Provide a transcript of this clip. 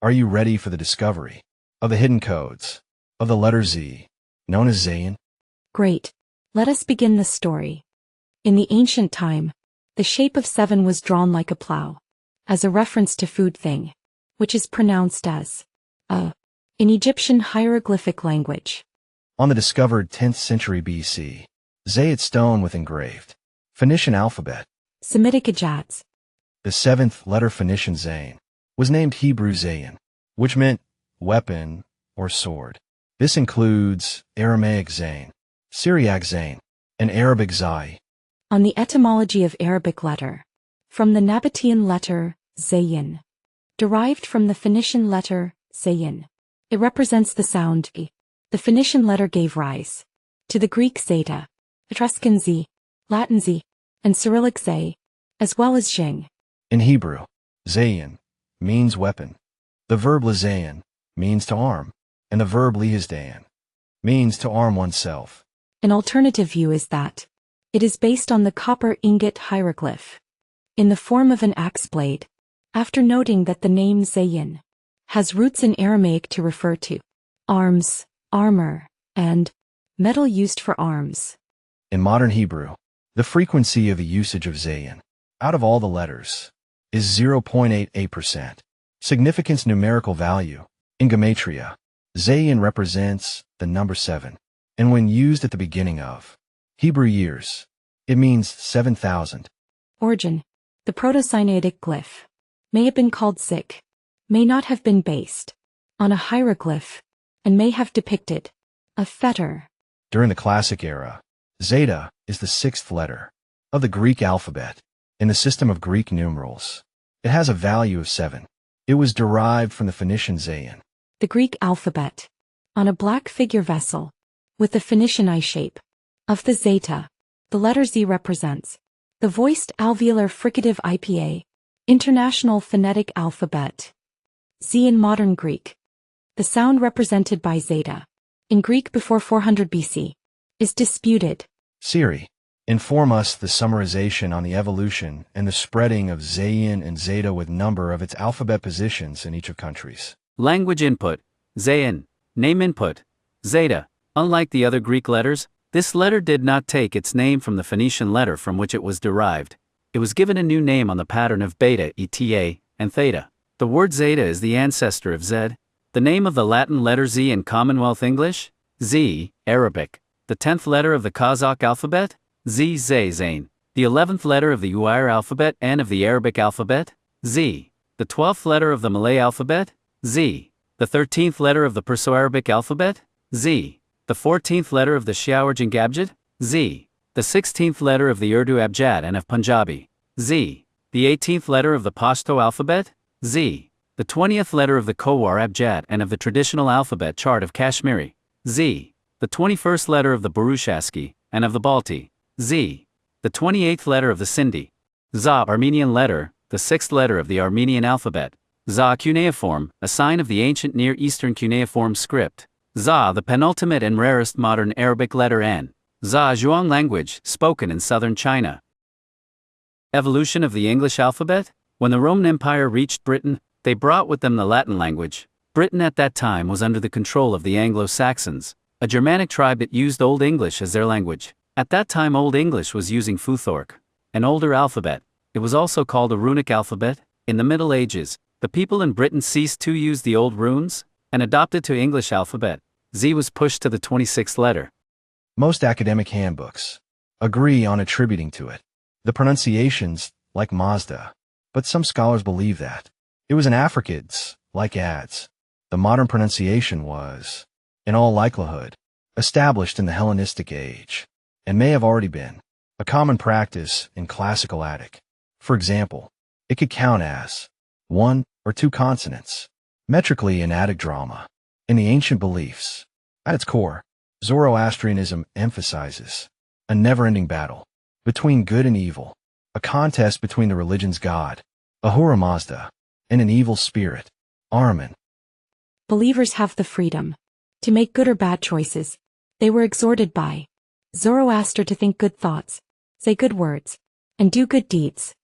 Are you ready for the discovery of the hidden codes of the letter Z, known as Zayin? Great. Let us begin the story. In the ancient time, the shape of 7 was drawn like a plow, as a reference to food thing, which is pronounced as a in Egyptian hieroglyphic language. On the discovered 10th century BC, Zayat stone with engraved Phoenician alphabet, Semitic Ajats. the 7th letter Phoenician Zayin, was named Hebrew Zayin, which meant weapon or sword. This includes Aramaic Zayn, Syriac Zayn, and Arabic Zai. On the etymology of Arabic letter, from the Nabatean letter Zayin, derived from the Phoenician letter Zayin. It represents the sound I. The Phoenician letter gave rise to the Greek zeta, Etruscan z, Latin z, and Cyrillic zay, as well as zheng. In Hebrew, Zayin means weapon. The verb lazayin means to arm, and the verb lihizdayan means to arm oneself. An alternative view is that it is based on the copper ingot hieroglyph, in the form of an axe blade, after noting that the name Zayin has roots in Aramaic to refer to arms, armor, and metal used for arms. In modern Hebrew, the frequency of the usage of Zayin, out of all the letters, is 0.88%. Significance numerical value. In Gematria, Zayin represents the number 7, and when used at the beginning of Hebrew years, it means 7,000. Origin. The Proto-Sinaitic glyph may have been called Zik, may not have been based on a hieroglyph, and may have depicted a fetter. During the Classic era, Zeta is the 6th letter of the Greek alphabet. In the system of Greek numerals, it has a value of 7. It was derived from the Phoenician Zayin, The Greek alphabet, on a black figure vessel, with the Phoenician I shape of the zeta. The letter Z represents the voiced alveolar fricative IPA, International Phonetic Alphabet. Z in modern Greek. The sound represented by zeta, in Greek before 400 BC, is disputed. Siri, inform us the summarization on the evolution and the spreading of Zayin and Zeta with number of its alphabet positions in each of countries. Language input, Zayin. Name input, Zeta. Unlike the other Greek letters, this letter did not take its name from the Phoenician letter from which it was derived. It was given a new name on the pattern of beta, eta, and theta. The word zeta is the ancestor of Z. The name of the Latin letter Z in Commonwealth English, Z, Arabic. The 10th letter of the Kazakh alphabet, Z, Zayn. The 11th letter of the Uighur alphabet and of the Arabic alphabet, Z. The 12th letter of the Malay alphabet, Z. The 13th letter of the Perso-Arabic alphabet, Z. The 14th letter of the Xiaourjing Abjad, Z. The 16th letter of the Urdu Abjad and of Punjabi, Z. The 18th letter of the Pashto alphabet, Z. The 20th letter of the Khowar Abjad and of the traditional alphabet chart of Kashmiri, Z. The 21st letter of the Burushaski and of the Balti, Z. The 28th letter of the Sindhi, Za Armenian letter, the 6th letter of the Armenian alphabet, Za cuneiform, a sign of the ancient Near Eastern cuneiform script, Za the penultimate and rarest modern Arabic letter N, Za Zhuang language, spoken in southern China. Evolution of the English alphabet. When the Roman Empire reached Britain, they brought with them the Latin language. Britain at that time was under the control of the Anglo-Saxons, a Germanic tribe that used Old English as their language. At that time Old English was using Futhorc, an older alphabet. It was also called a runic alphabet. In the Middle Ages, the people in Britain ceased to use the old runes and adopted to English alphabet. Z was pushed to the 26th letter. Most academic handbooks agree on attributing to it the pronunciations like Mazda, but some scholars believe that it was an affricates like ads. The modern pronunciation was, in all likelihood, established in the Hellenistic age, and may have already been a common practice in classical Attic. For example, it could count as 1 or 2 consonants, metrically in Attic drama. In the ancient beliefs, at its core, Zoroastrianism emphasizes a never-ending battle between good and evil, a contest between the religion's god, Ahura Mazda, and an evil spirit, Ahriman. Believers have the freedom to make good or bad choices. They were exhorted by Zoroaster to think good thoughts, say good words, and do good deeds.